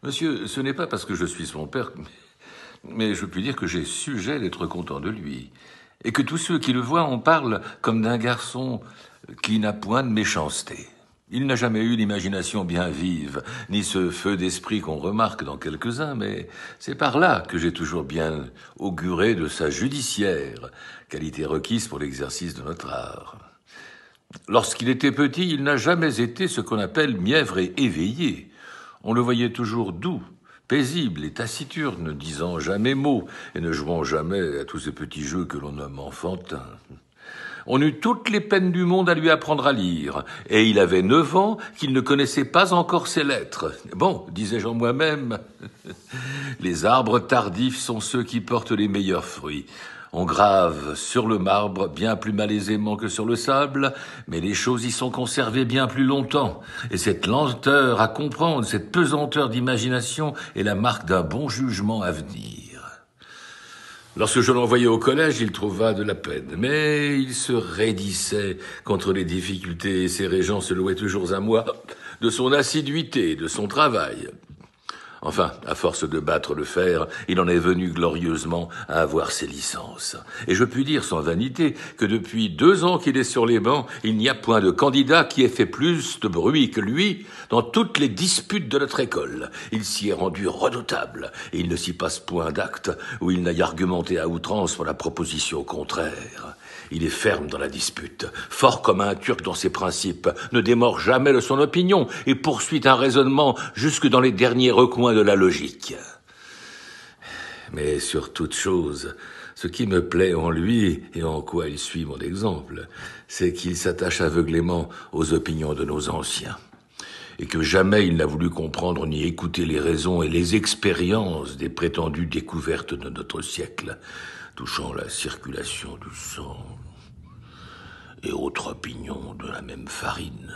Monsieur, ce n'est pas parce que je suis son père, mais je puis dire que j'ai sujet d'être content de lui. Et que tous ceux qui le voient en parlent comme d'un garçon qui n'a point de méchanceté. Il n'a jamais eu l'imagination bien vive, ni ce feu d'esprit qu'on remarque dans quelques-uns, mais c'est par là que j'ai toujours bien auguré de sa judiciaire, qualité requise pour l'exercice de notre art. Lorsqu'il était petit, il n'a jamais été ce qu'on appelle mièvre et éveillé. On le voyait toujours doux, paisible et taciturne, ne disant jamais mot et ne jouant jamais à tous ces petits jeux que l'on nomme enfantins. On eut toutes les peines du monde à lui apprendre à lire, et il avait 9 ans qu'il ne connaissait pas encore ses lettres. Bon, disais-je en moi-même, les arbres tardifs sont ceux qui portent les meilleurs fruits. On grave sur le marbre bien plus malaisément que sur le sable, mais les choses y sont conservées bien plus longtemps. Et cette lenteur à comprendre, cette pesanteur d'imagination est la marque d'un bon jugement à venir. Lorsque je l'envoyais au collège, il trouva de la peine, mais il se raidissait contre les difficultés et ses régents se louaient toujours à moi de son assiduité, de son travail. Enfin, à force de battre le fer, il en est venu glorieusement à avoir ses licences. Et je puis dire sans vanité que depuis 2 ans qu'il est sur les bancs, il n'y a point de candidat qui ait fait plus de bruit que lui dans toutes les disputes de notre école. Il s'y est rendu redoutable, et il ne s'y passe point d'acte où il n'aille argumenter à outrance pour la proposition contraire. Il est ferme dans la dispute, fort comme un Turc dans ses principes, ne démord jamais de son opinion et poursuit un raisonnement jusque dans les derniers recoins de la logique. Mais sur toute chose, ce qui me plaît en lui et en quoi il suit mon exemple, c'est qu'il s'attache aveuglément aux opinions de nos anciens. Et que jamais il n'a voulu comprendre ni écouter les raisons et les expériences des prétendues découvertes de notre siècle, touchant la circulation du sang et autres opinions de la même farine.